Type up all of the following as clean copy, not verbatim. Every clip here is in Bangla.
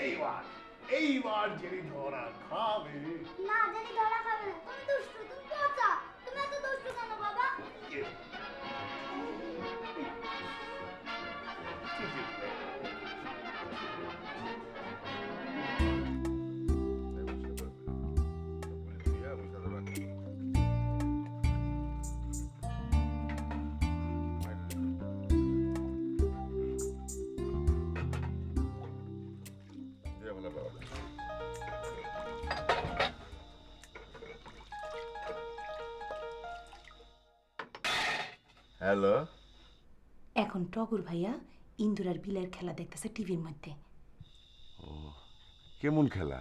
এইবার এইবার জেনি ধরা খাবে। না জানি ধরা খাবে না, তুমি দুষ্টু, তুমি পচা, তুমি এত দুষ্টু কেন বাবা? হ্যালো, এখন টগর ভাইয়া ইন্দুরার বিলের খেলা দেখতেছে টিভির মধ্যে। কেমন খেলা?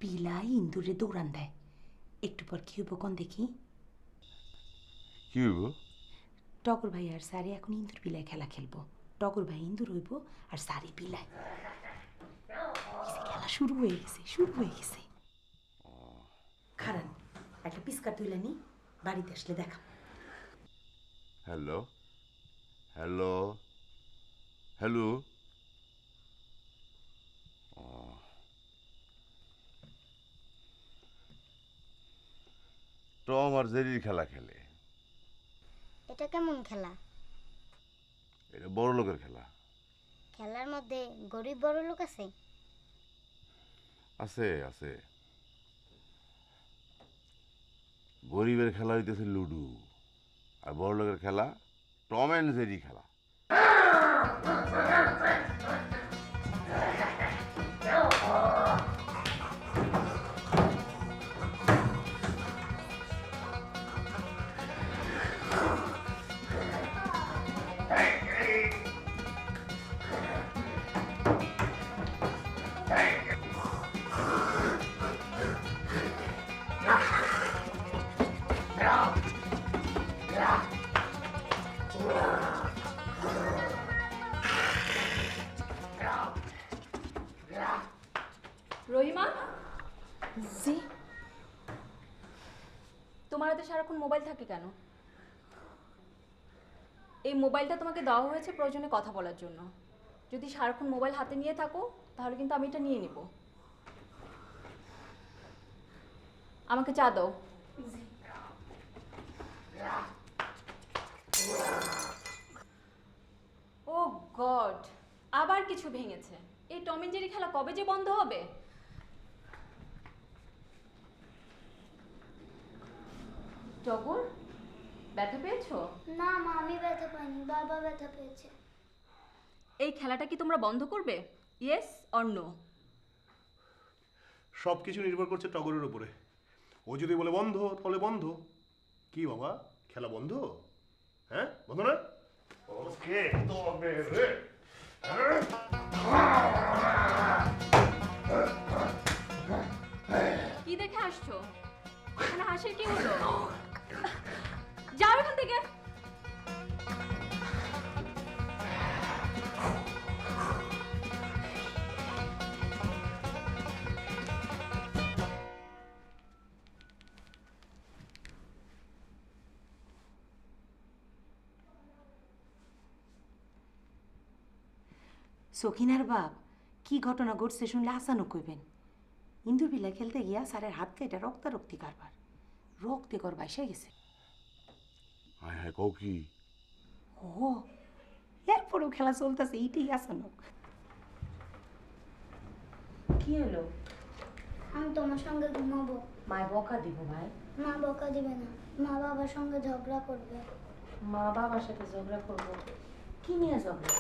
বিলাই ইন্দুরে দৌড়ান দেয়। একটু পর কি হইব কোন দেখি। কি হইব? টগর ভাই আর সারি এখন ইন্দুর বিলায় খেলা খেলবো। টগর ভাই ইন্দুর হইব আর সারি বিলাই। খেলা শুরু হয়ে গেছে, শুরু হয়ে গেছে। খারান একটা পিস্কার তুলে নি, বাড়িতে আসলে দেখা। হ্যালো হ্যালো হ্যালো, টম আর জেরির খেলা খেলে। এটা কেমন খেলা? এটা বড় লোকের খেলা। খেলার মধ্যে গরিব বড় লোক আছে? আছে আছে। গরিবের খেলা হইতেছে লুডু, আর বড় লোকের খেলা টম অ্যান্ড জেরি খেলা। রহিমা, জি তোমার হাতে সারাক্ষণ মোবাইল থাকে কেন? এই মোবাইলটা তোমাকে দেওয়া হয়েছে প্রয়োজনে কথা বলার জন্য। যদি সারাক্ষণ মোবাইল হাতে নিয়ে থাকো তাহলে কিন্তু আমি এটা নিয়ে নিব। আমাকে চা দাও। ও গড, আবার কিছু ভেঙেছে। এই টম এন্ড জেরি খেলা কবে যে বন্ধ হবে? টগর, ব্যথা পেয়েছো? না মা, আমি ব্যথা পাইনি, বাবা ব্যথা পেয়েছে। এই খেলাটা কি তোমরা বন্ধ করবে? Yes or no? সব কিছু নির্ভর করছে টগরের উপরে। ও যদি বলে বন্ধ তাহলে বন্ধ। কি বাবা, খেলা বন্ধ? হ্যাঁ, বন্ধ না? ওকে, তবে রে। কি দেখে আসছো? এখানে হাসির কি হলো? যাও এখান থেকে। সখিনার বাপ, কি ঘটনা ঘটছে শুনলে আসানো কইবেন। ইন্দুর বিলা খেলতে গিয়া স্যারের হাত কেটে রক্তারক্তি কারবার, রক্তে কর বাইসা গেছে। হ্যাঁ হ্যাঁ, কও কি? ও এরপরেও খেলা চলতেছে, এইটাই আসানো। কি হলো? আমি তোমার সঙ্গে ঘুমাবো। মায় বকা দিব ভাই। মা বকা দিবে না, মা বাবার সঙ্গে ঝগড়া করবে। মা বাবার সাথে ঝগড়া করবো? কি নিয়ে ঝগড়া?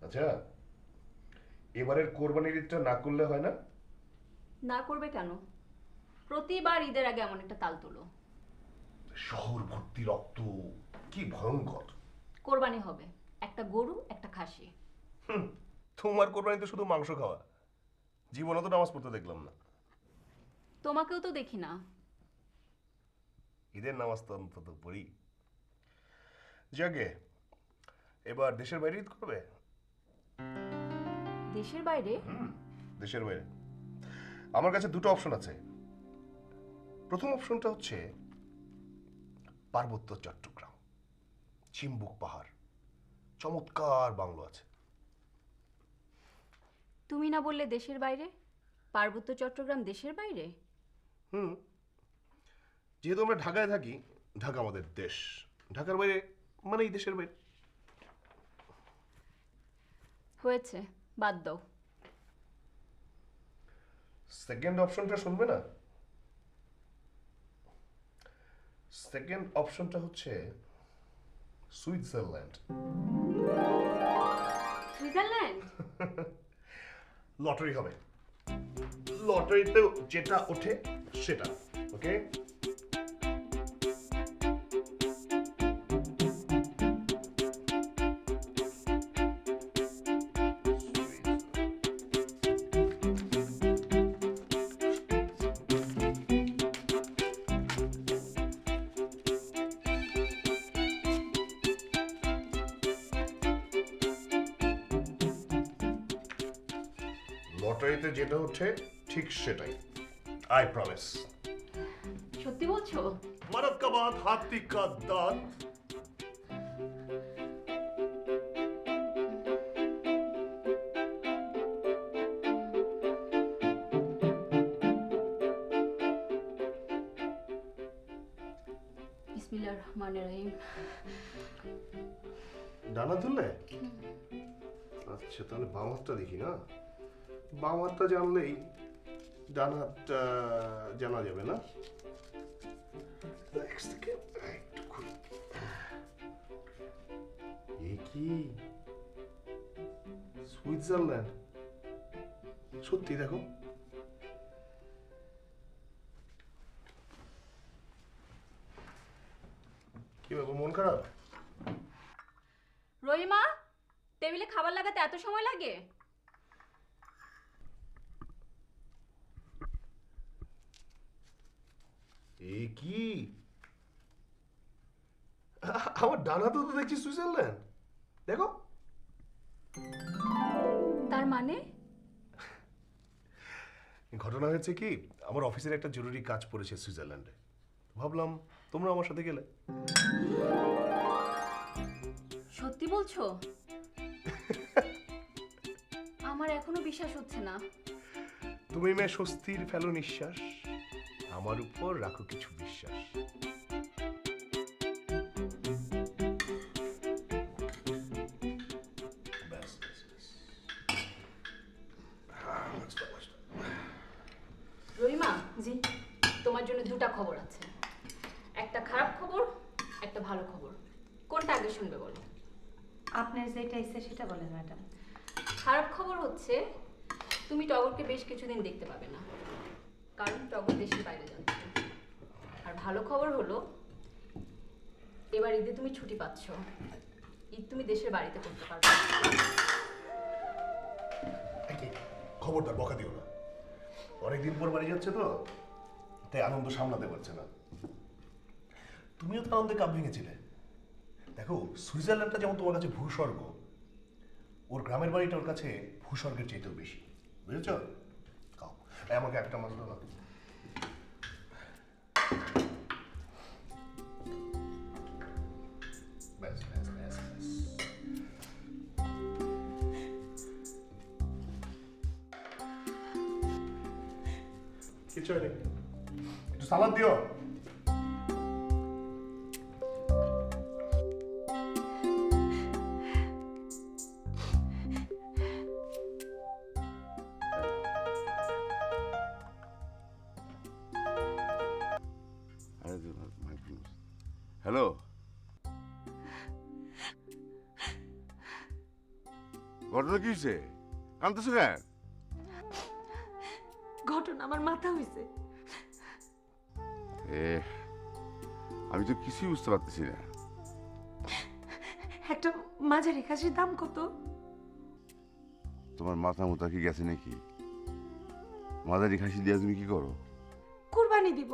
আচ্ছা, এবারের কোরবানির ঈদটা না করলে হয় না? না করবে কেন? প্রতিবার ঈদের আগে এমন একটা তাল তোলো। শহর ভর্তি রক্ত, কি ভয়ঙ্কর। কোরবানি হবে, একটা গরু একটা খাসি। তোমার কোরবানি তো শুধু মাংস খাওয়া, জীবনে তো নামাজ পড়তে দেখলাম না। তোমাকেও তো দেখি না। ঈদের নামাজ তো অন্তত পড়ি। যাকে এবার দেশের বাইরে ঈদ করবে? দেশের বাইরে? দেশের বাইরে আমার কাছে দুটো অপশন আছে। প্রথম অপশনটা হচ্ছে পার্বত্য চট্টগ্রাম, চিম্বুক পাহাড়, চমৎকার বাংলো আছে। তুমি না বললে দেশের বাইরে? পার্বত্য চট্টগ্রাম দেশের বাইরে? যেহেতু আমরা ঢাকায় থাকি, ঢাকা আমাদের দেশ, ঢাকার বাইরে মানেই দেশের বাইরে। হয়েছে, বাদ দাও। সেকেন্ড অপশনটা শুনবে না? সেকেন্ড অপশনটা হচ্ছে সুইজারল্যান্ড। সুইজারল্যান্ড? লটারি হবে, লটারিতে যেটা ওঠে সেটা। ওকে, লটারিতে যেটা ওঠে ঠিক সেটাই, আই প্রমিস। সত্যি বলছো? मरद का बात हाथी का दांत। বিসমিল্লাহির রহমানির রহিম। ডানা তুললে? আচ্ছা, তাহলে বাম হাতটা দেখি না। বাম হাতটা জানলেই ডান হাতটা জানা যাবে না? এ কি সুইজারল্যান্ড? সত্যি দেখো, কি ব্যাপার, মন খারাপ? রহিমা, টেবিলে খাবার লাগাতে এত সময় লাগে? এ কি, আমার ডান হাতে তো দেখছি সুইজারল্যান্ড। দেখো, তার মানে? ঘটনা হয়েছে কি, আমার অফিসের একটা জরুরি কাজ পড়েছে সুইজারল্যান্ডে, ভাবলাম তোমরা আমার সাথে গেলে। সত্যি বলছো? আমার এখনো বিশ্বাস হচ্ছে না। তুমি মেয়ে স্বস্তির ফেলো নিঃশ্বাস, আমার উপর রাখো কিছু বিশ্বাস। ব্যাস, ব্যাস, ব্যাস। রহিমা, জি, তোমার জন্য দুটা খবর আছে। একটা খারাপ খবর, একটা ভালো খবর। কোনটা আগে শুনবে বলো? আপনার যেটা ইচ্ছে সেটা বলেন ম্যাডাম। খারাপ খবর হচ্ছে তুমি টগরকে বেশ কিছুদিন দেখতে পাবে না, কারণ টগর দেশের বাইরে যাচ্ছে। আর ভালো খবর হলো এবার ঈদে তুমি ছুটি পাচ্ছ, ঈদ তুমি দেশের বাড়িতে করতে পারবে। খবরদার বকা দিও না, অনেকদিন পর বাড়ি যাচ্ছে তো, তাই আনন্দ সামলাতে পারছে না। তুমিও তো আনন্দে কাপ ভেঙেছিলে। দেখো, সুইজারল্যান্ডটা যেমন তোমার কাছে ভূস্বর্গ, ওর গ্রামের বাড়িটা ওর কাছে ভূস্বর্গের চাইতেও বেশি, বুঝেছ? খাও, আমাকে একটা মাছ দাও না। ব্যাস, ব্যাস, ব্যাস, ব্যাস। কিছু হয়নি, একটু সালাদ দিও। হ্যালো, ঘটনা কি হয়েছে? কাঁদতেছো কেন? ঘটনা আমার মাথা হইছে। আমি তো কিছুই বুঝতে পারতেছি না। একটা মাঝারি খাসির দাম কত? তোমার মাথা মুথা কি গেছে নাকি? মাঝারি খাসি দিয়ে তুমি কি করো? কুরবানি দিব,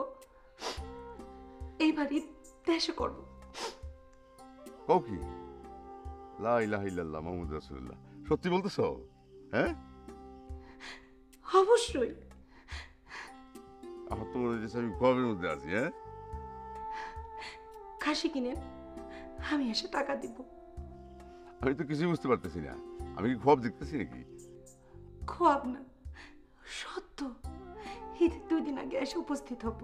এইবার ঈদ দেশে করবো। কও কি? লা ইলাহা ইল্লাল্লাহ মুহাম্মদ রাসূলুল্লাহ। সত্যি বলতেছো? হ্যাঁ, অবশ্যই। আমার তো মনে হচ্ছে আমি খোয়াবের মধ্যে আছি। হ্যাঁ, খাসি কিনেন, আমি এসে টাকা দিব। আমি তো কিছুই বুঝতে পারতেছি না, আমি কি খোয়াব দেখতেছি নাকি? খোয়াব না, সত্য। ঈদের 2 দিন আগে এসে উপস্থিত হব।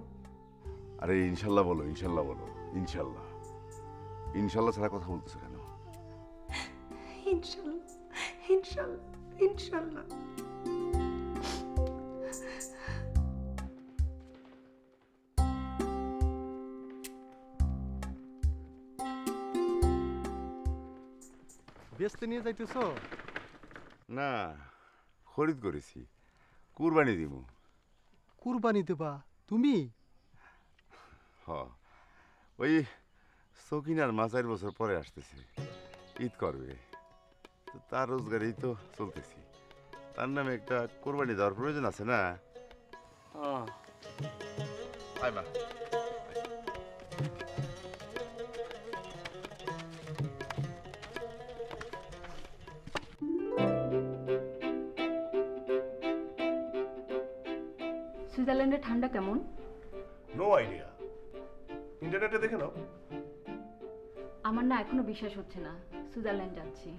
আরে ইনশাল্লাহ বলো, ইনশাল্লাহ বলো, ইনশাল্লাহ। ইনশাল্লাহ ছাড়া কথা বলতেছো কেন? ইনশাল্লাহ, ইনশাল্লাহ, ইনশাল্লাহ। বেচতে নিয়ে যাইতেছো? না, খরিদ করেছি, কুরবানি দিব। কুরবানি দেবা তুমি? হ, ওই সকিনার মা 4 বছর পরে আসতেছে, ঈদ করবে। তো তার রোজগারেই তো চলতেছি, তার নামে একটা কোরবানি দেওয়ার প্রয়োজন আছে না? আয় মা। সুইজারল্যান্ডে ঠান্ডা কেমন? নো আইডিয়া, ইন্টারনেটে দেখে নাও। আমার না এখনো বিশ্বাস হচ্ছে না সুইজারল্যান্ড যাচ্ছি।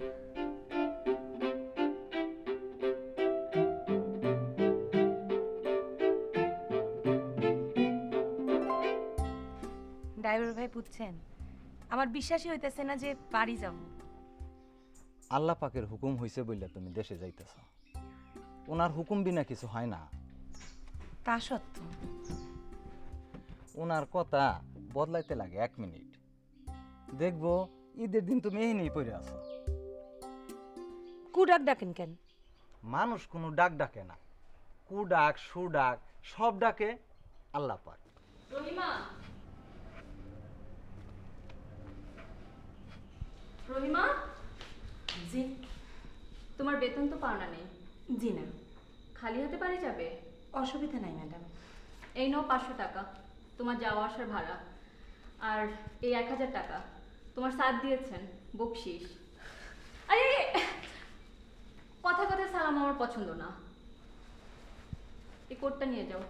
ড্রাইভার ভাই বুঝছেন, আমার বিশ্বাসই হইতেছে না যে বাড়ি যাব। আল্লাহ পাকের হুকুম হইছে বললে তুমি দেশে যাইতেছ, ওনার হুকুম বিনা কিছু হয় না। তা সত্য। ওনার কথা বদলাইতে লাগে 1 মিনিট, দেখবো ঈদের দিন তুমি এখানেই পড়ে আছো। কুডাক ডাকেন কেন? মানুষ কোনো ডাক ডাকে না, কু ডাক সু ডাক সব ডাকে আল্লাহ পাক। রহিমা, রহিমা, জি। তোমার বেতন তো পাওনা নেই, জি না, খালি হাতে বাড়ি যাবে? অসুবিধা নাই ম্যাডাম। এই নাও 500 টাকা তোমার যাওয়া আসার ভাড়া, আর এই 1000 টাকা তোমার স্যার দিয়েছেন বকশিস। আরে কথা কথা সালাম আমার পছন্দ না। এই কোটটা নিয়ে যাও,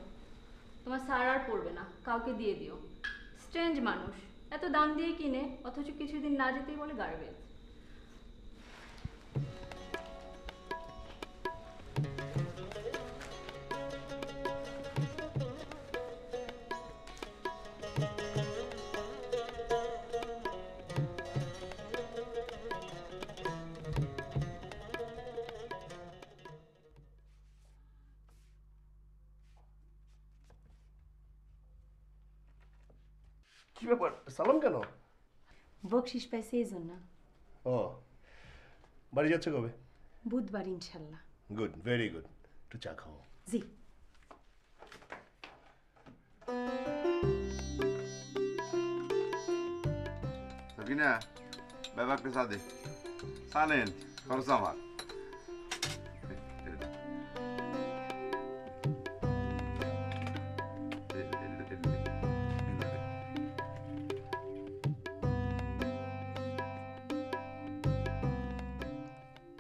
তোমার স্যার আর পড়বে না, কাউকে দিয়ে দিও। স্ট্রেঞ্জ মানুষ, এত দাম দিয়ে কিনে অথচ কিছুদিন না যেতেই বলে গার্বেজ। কি ব্যাপার, সালাম কেন? বকশিস পাইছে এই জন্য। ও, বাড়ি যাচ্ছে কবে? বুধবার ইনশাল্লাহ। Good, very good. একটু চা খাও। জি। সকিনা, ব্যাপারটা চা দে। চা নেন, খরচ আমার।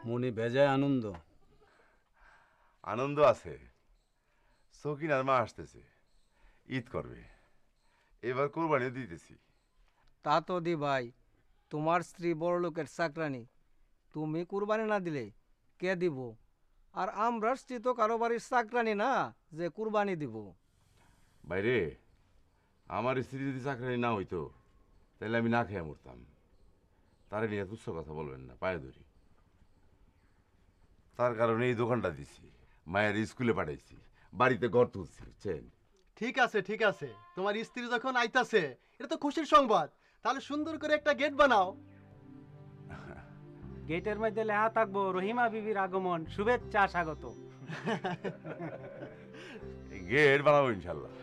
মনে বেজায় আনন্দ। আনন্দ আছে, সকিনার মা আসতেছে, ঈদ করবে, এবার কোরবানি দিতেছি। তা তো দি ভাই, তোমার স্ত্রী বড় লোকের চাকরানি, তুমি কুরবানি না দিলে কে দিব? আর আমরা স্ত্রী তো কারো বাড়ির চাকরানি না যে কুরবানি দিব। বাইরে আমার স্ত্রী যদি চাকরি না হইতো তাহলে আমি না খেয়ে মরতাম। তারে নিয়ে তুচ্ছ কথা বলবেন না, পায়ে ধরি। তার কারণে এই দোকানটা দিছি, মায়ের স্কুলে পাঠাইছি, বাড়িতে ঘর তুলছি, বুঝছেন? ঠিক আছে ঠিক আছে, তোমার স্ত্রী যখন আইতাছে এটা তো খুশির সংবাদ, তাহলে সুন্দর করে একটা গেট বানাও। গেটের মধ্যে লেখা থাকবো রহিমা বিবির আগমন, শুভেচ্ছা স্বাগত। গেট বানাবো ইনশাল্লাহ।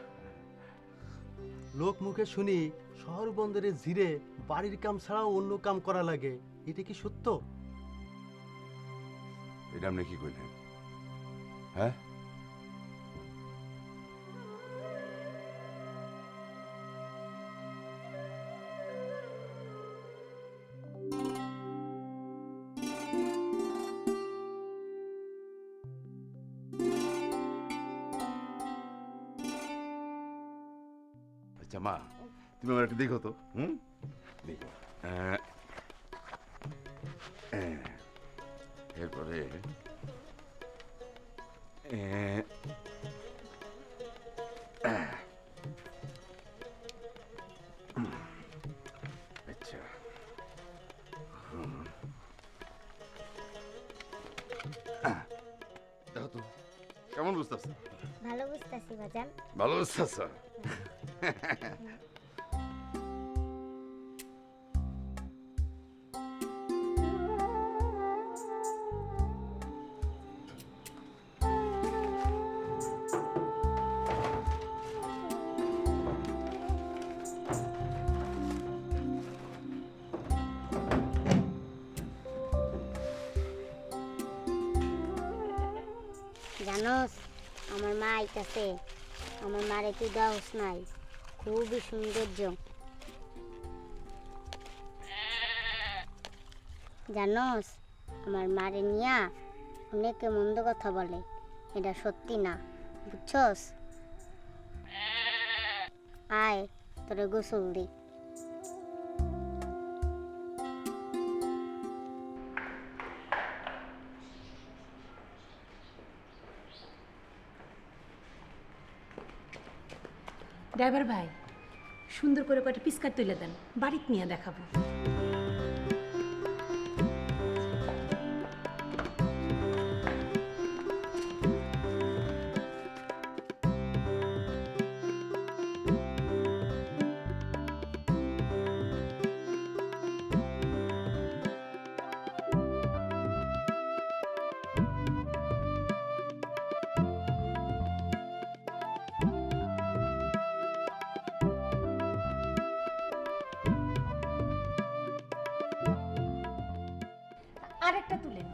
লোক মুখে শুনি শহর বন্দরে জিরে বাড়ির কাম ছাড়াও অন্য কাম করা লাগে, এটা কি সত্য? এটা আপনি কি কইলেন? হ্যাঁ, আচ্ছা মা, তুমি আমার একটু দেখো তো, হুম? দেখো। এরপরে আচ্ছা, দেখো তো কেমন বুঝতেছ? ভালো বুঝতেছি বাজান। ভালো বুঝতেছ? জানোস আমার মা আইতাছে, আমার মারে তুই দাওস নাই, খুবই সৌন্দর্য। জানোস আমার মারে নিয়া অনেকে মন্দ কথা বলে, এটা সত্যি না, বুঝছস? আয় তোরে গোসল দি। ড্রাইভার ভাই, সুন্দর করে কয়টা পিসকার তুলে দেন, বাড়িতে নিয়ে দেখাবো। আরেকটা তুলেন।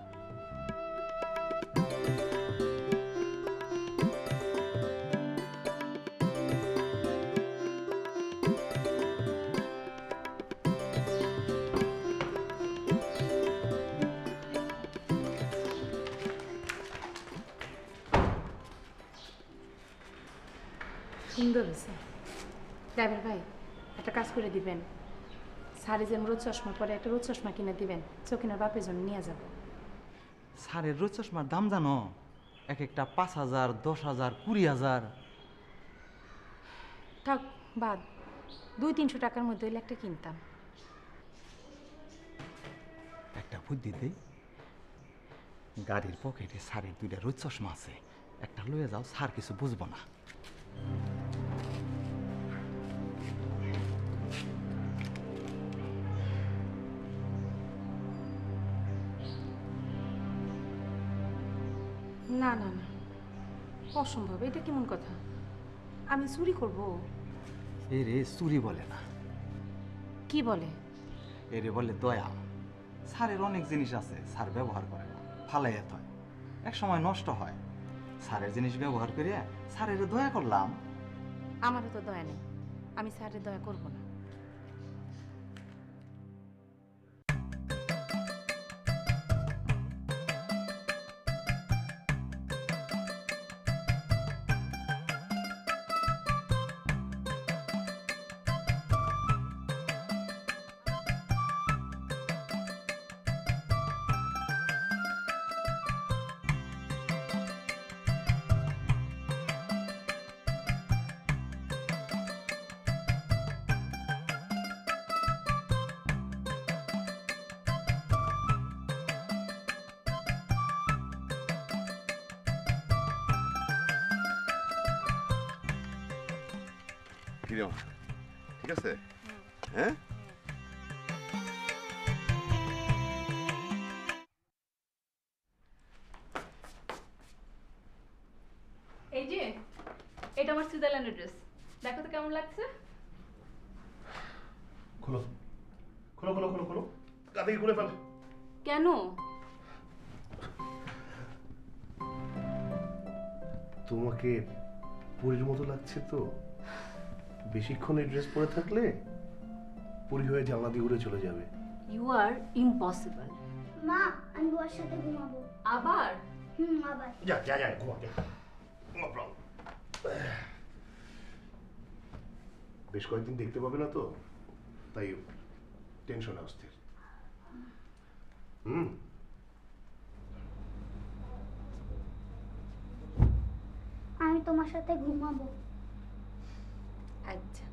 সুন্দর হয়েছে। ড্রাইভার ভাই, একটা কাজ করে দিবেন, সারে যেন রোদ চশমা পরে একটা রোদ চশমা কিনে দিবেন, চকিনার বাপের জন্য নিয়ে যাব। সারের রোদ চশমার দাম জানো? এক একটা 5,000, 10,000, 20,000। থাক বাদ, 200-300 টাকার মধ্যে হইলে একটা কিনতাম। একটা বুদ্ধি দেই, গাড়ির পকেটে সারের 2টা রোদ চশমা আছে, একটা লয়ে যাও, সার কিছু বুঝবো না। না না না, অসম্ভব, এটা কেমন কথা? আমি চুরি করব? এরে চুরি বলে না, কি বলে? এরে বলে দয়া। সারের অনেক জিনিস আছে সার ব্যবহার করে না, ফালাইয়া হয়, এক সময় নষ্ট হয়। সারের জিনিস ব্যবহার করে সারের দয়া করলাম। আমারও তো দয়া নেই, আমি স্যারের দয়া করব না। কিরে মা, ঠিক আছে? হ্যাঁ, এই যে এটা আমার সুইজারল্যান্ডের ড্রেস, দেখো তো কেমন লাগছে। খোলো খোলো খোলো খোলো খোলো, কাঁধে খুলে ফেল। কেন? তোমাকে পরীর মতো লাগছে তো। বেশিক্ষণ এই ড্রেস পরে থাকলে পরী হয়ে জানলা দিয়ে উড়ে চলে যাবে। You are impossible. মা আমি ওর সাথে ঘুমাবো। আবার? আবার যা যা যা ঘুমা, যা। No problem. বেশ কয়েকদিন দেখতে পাবে না তো, তাই টেনশনে অস্থির। হুম। আমি তোমার সাথে ঘুমাবো। আচ্ছা।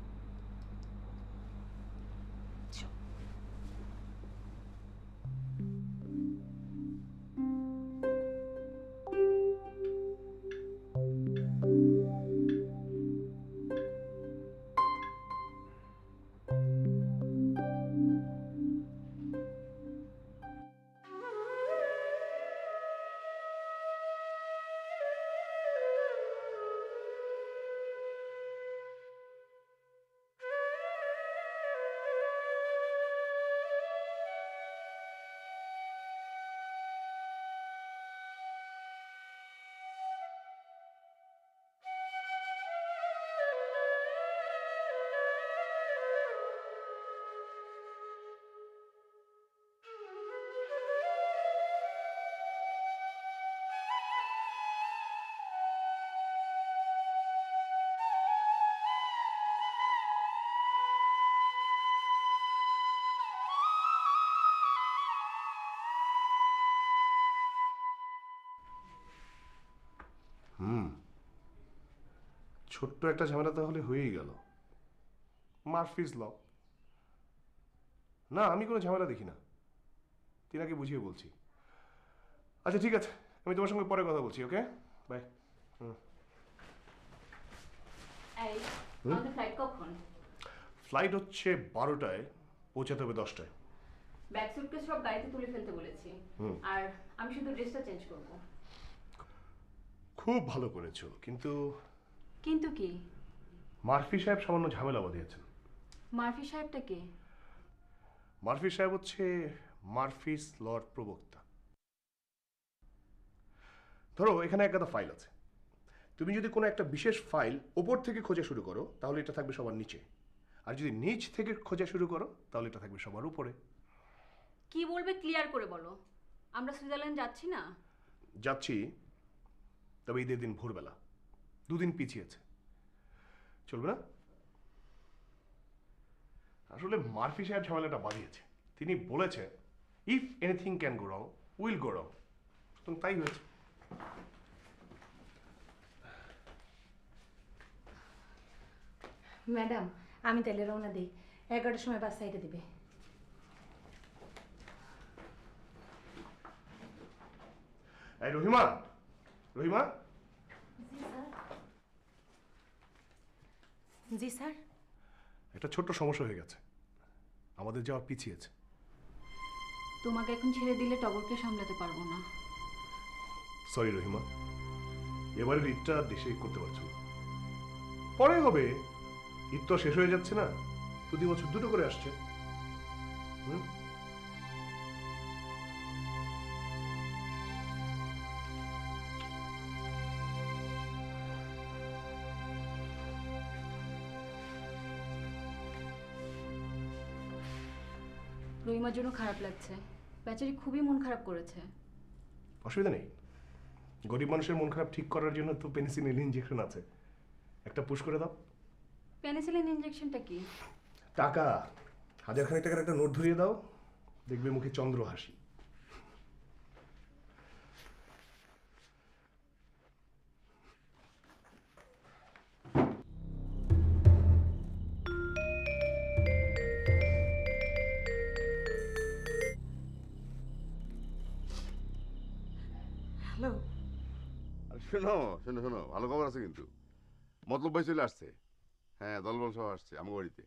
হুম, ছোট্ট একটা ঝামেলা তাহলে হয়েই গেল। মারফিস ল। না, আমি কোনো ঝামেলা দেখি না, টিনাকে বুঝিয়ে বলছি। আচ্ছা ঠিক আছে, আমি তোমার সঙ্গে পরে কথা বলছি। ওকে, বাই। এই, আমাদের ফ্লাইট কখন? ফ্লাইট হচ্ছে 12টায়, পৌঁছাতে হবে 10টায়। ব্যাগ সুটকেস সব গাড়িতে তুলে ফেলতে বলেছি। আর আমি শুধু ড্রেসটা চেঞ্জ করব। খুব ভালো করেছো, কিন্তু কিন্তু কি? মারফি সাহেব সামান্য ঝামেলা বাঁধিয়েছেন। মার্ফি সাহেবটা কে? মারফি সাহেব হচ্ছে মারফিস লর্ড প্রবক্তা। ধরো এখানে একটা ফাইল আছে, তুমি যদি কোনো একটা বিশেষ ফাইল ওপর থেকে খোঁজা শুরু করো তাহলে এটা থাকবে সবার নিচে, আর যদি নিচ থেকে খোঁজা শুরু করো তাহলে এটা থাকবে সবার উপরে। কি বলবে ক্লিয়ার করে বলো। আমরা সুইজারল্যান্ড যাচ্ছি না? যাচ্ছি, তবে ঈদের দিন ভোরবেলা, 2 দিন পিছিয়েছে। চলবে না? আসলে মারফি সাহেব ঝামেলাটা বাঁধিয়েছে। তিনি বলেছেন if anything can go wrong will go wrong, তো তাই হয়েছে। ম্যাডাম, আমি তাহলে রওনা দিই, 11টার সময় বাস সাইডে দিবে। এই রহিমা, রহিমা, জি স্যার। একটা ছোট্ট সমস্যা হয়ে গেছে, আমাদের যাওয়া পিছিয়েছে। তোমাকে এখন ছেড়ে দিলে টগরকে সামলাতে পারবো না। সরি রহিমা, এবারের ঈদটা দেশে করতে পারছো না, পরে হবে। ঈদ তো শেষ হয়ে যাচ্ছে না, প্রতি বছর 2টো করে আসছে। হুম, রহিমার জন্য খারাপ লাগছে, বেচারি খুবই মন খারাপ করেছে। অসুবিধা নেই, গরিব মানুষের মন খারাপ ঠিক করার জন্য তো পেনিসিলিন ইনজেকশন আছে, একটা পুশ করে দাও। পেনিসিলিন ইনজেকশনটা কি? টাকা 1000 খানেক টাকার একটা নোট ধরিয়ে দাও, দেখবে মুখে চন্দ্র হাসি। হ্যালো। আর শোনো শোনো শোনো, ভালো খবর আছে কিন্তু। মতলব ভাই চলে আসছে। হ্যাঁ, দলবল সহ আসছে আমার বাড়িতে,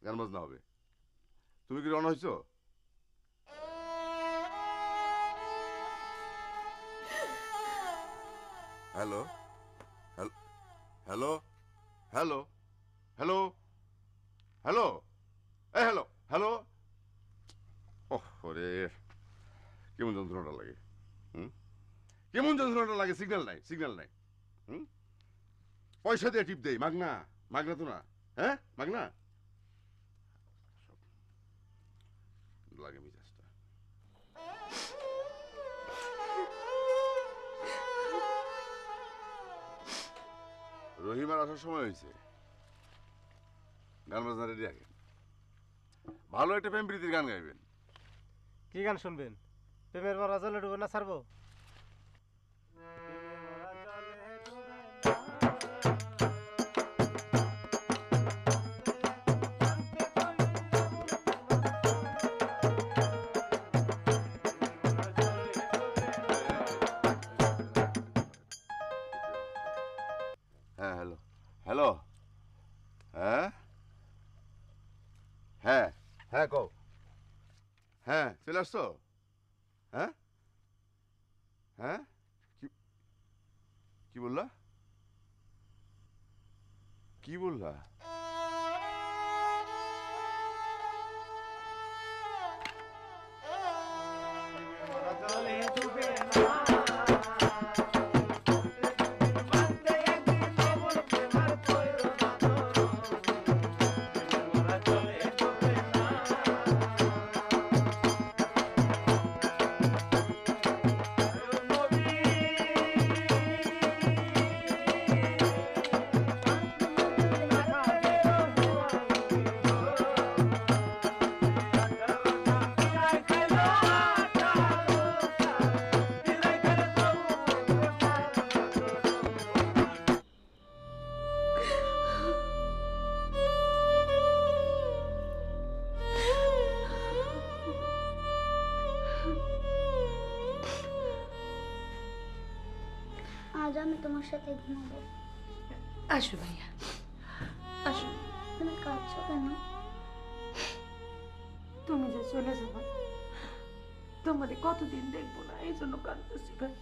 গান বাজনা হবে। তুমি কি রওনা হয়েছো? Hello hello hello hello hello, এই হ্যালো হ্যালো। ওহ রে, কেমন যন্ত্রণাটা লাগে। হুম, কেমন যন্ত্রণাটা লাগে। সিগন্যাল নাই, সিগন্যাল নাই। হুম, পয়সা দিয়ে টিপ দেই, মাগনা। মাগনা তো না, হ্যাঁ মাগনা। সব লাগে মিজাজটা। রহিমার আসার সময় হয়েছে। গান বাজনা রেডি রাখেন। ভালো একটা প্রেম প্রীতির গান গাইবেন। কি গান শুনবেন? প্রেমের মারা জলে ডুবে না ছাড়বো? হ্যাঁ হ্যালো হ্যালো, হ্যাঁ হ্যাঁ হ্যাঁ কও, হ্যাঁ চলে আসছো, হ্যাঁ হ্যাঁ কি কি বললা, কি বললা? আজ আমি তোমার সাথে ঘুমাবো। আসো ভাইয়া, আসো। তুমি কাঁদছো কেন? তুমি যে চলে যাবো, তোমাদের কতদিন দেখবো না, এই জন্য কাঁদতেছি ভাই।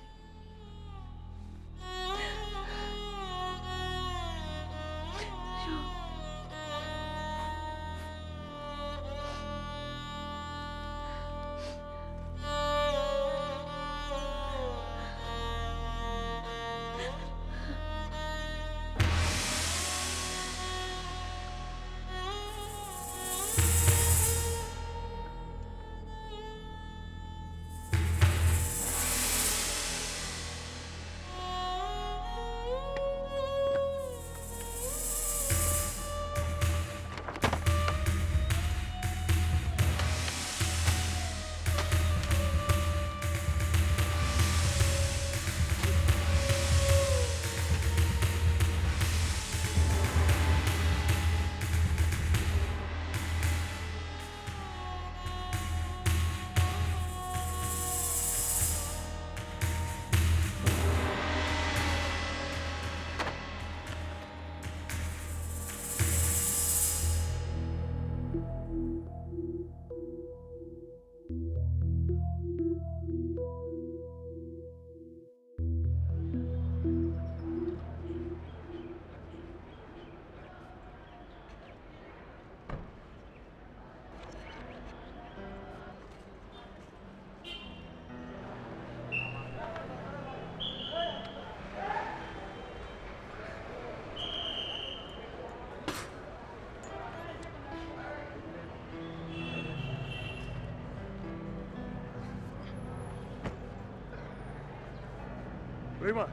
রহিমা,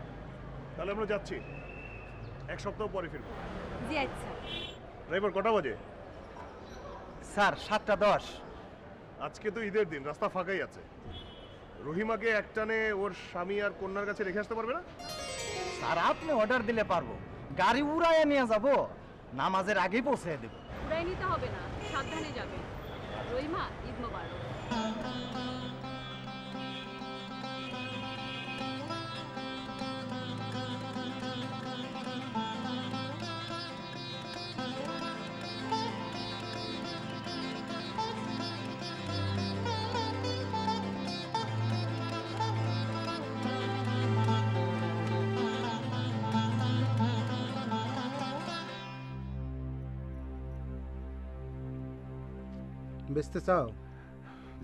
তাহলে আমরা যাচ্ছি, এক সপ্তাহ পরে ফিরবো। জি আচ্ছা। ড্রাইভার কটা বাজে? স্যার 7:10। আজকে তো ঈদের দিন, রাস্তা ফাঁকাই আছে। রহিমাকে একটানে ওর স্বামী আর কন্যার কাছে রেখে আসতে পারবে না? স্যার আপনি অর্ডার দিলে পারবো, গাড়ি উড়াইয়া নিয়ে যাব, নামাজের আগেই পৌঁছে দেব। উড়াই নিতে হবে না, সাবধানে যাবে। রহিমা, ঈদ মোবারক। বেচতে চাও?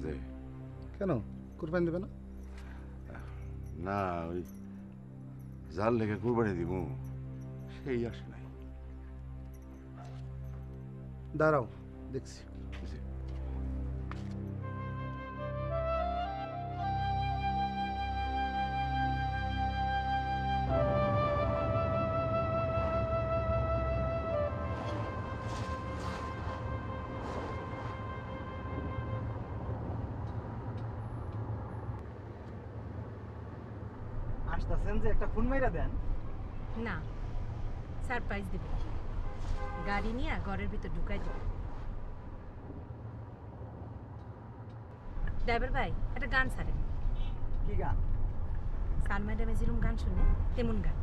যে কেন, কুরবানি দেবে না? না, ওই জাল লেগে কুরবানি দিব সেই আসে নাই। দাঁড়াও, দেখছি। জি। আসতেছেন যে একটা ফোন মাইরা দেন। না, সারপ্রাইজ দিব। গাড়ি নিয়ে ঘরের ভিতর ঢুকাই দেব। ড্রাইভার ভাই একটা গান ছাড়েন। কি গান? স্যার ম্যাডামে যেরকম গান শুনে তেমন গান।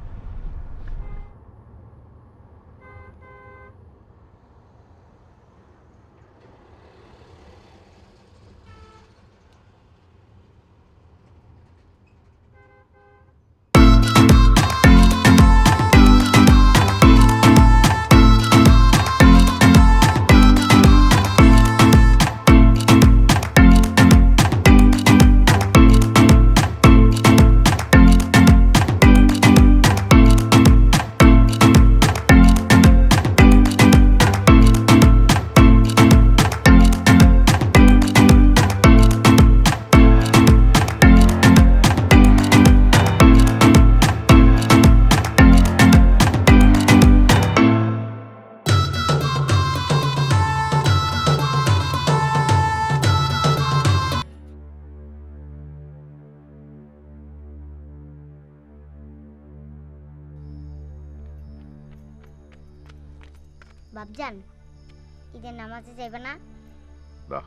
বাপজান, ঈদের নামাজে যাইবে না? না,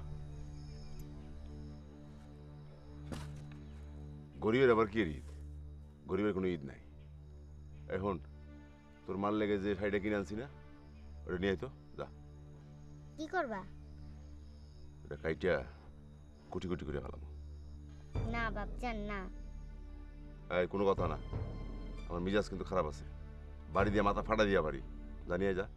গরিবের আবার কি ঈদ? গরিবের কোনো ঈদ নাই। এখন তোর মাল লেগে যে শাড়িটা কিনে আনছি না, ওটা নিয়ে আয় তো, যা। কি করবা? ওটা কাইটা কুটি কুটি করে ফেলাম। না বাপজান, না। এই কোনো কথা না, আমার মিজাজ কিন্তু খারাপ আছে। বাড়ি দিয়ে মাথা ফাটা দিয়া বাড়ি, জানিয়ে যা।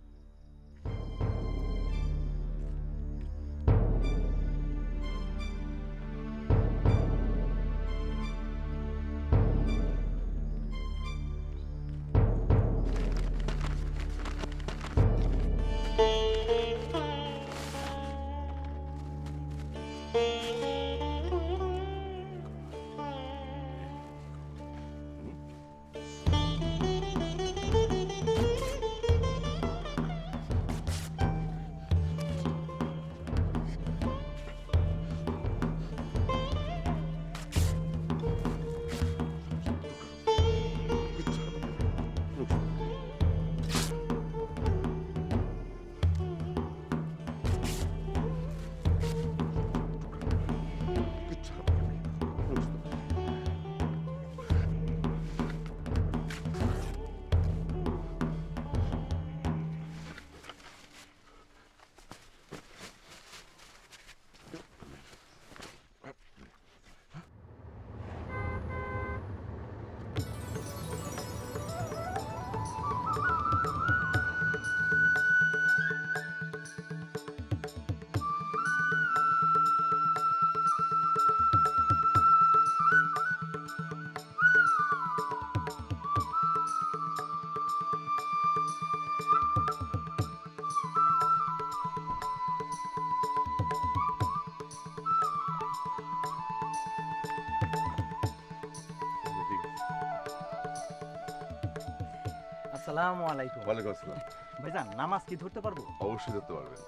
আসসালামু আলাইকুম। ওয়ালাইকুম আসসালাম। ভাইজান, নামাজ কি ধরতে পারবো? অবশ্যই ধরতে পারবেন।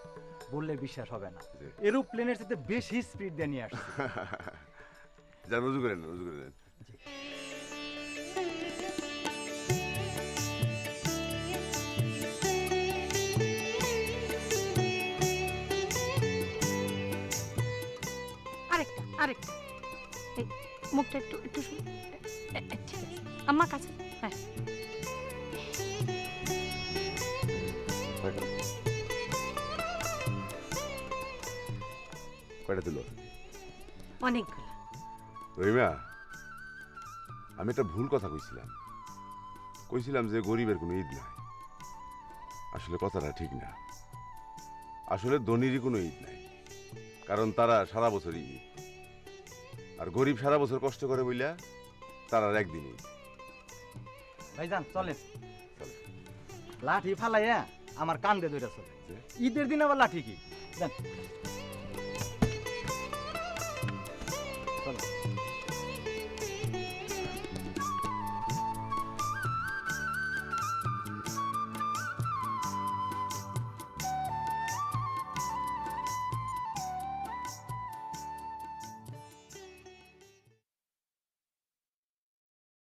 বললে বিশ্বাস হবে না, জি। এরোপ্লেনের সাথে বেশি স্পিড দিয়ে নিয়ে আসছে। যান, রুজু করেন, রুজু করে দেন। আরেকটা আরেকটা এই মুখটা একটু একটু ঠিক আছে আম্মা কাছে। হ্যাঁ, কয়টা দিল? অনেকগুলো। রহিমা, আমি একটা ভুল কথা কইছিলাম যে গরিবের কোনো ঈদ নাই। আসলে কথাটা ঠিক না। আসলে ধনীরই কোনো ঈদ নাই, কারণ তারা সারা বছরই ঈদ, আর গরিব সারা বছর কষ্ট করে বইলা তার আর একদিন ঈদ। ভাইজান চলেন, লাঠি ফালাইয়া আমার কান্দে ধরে চলে। ঈদের দিন আবার লাঠি কি? যান চলো।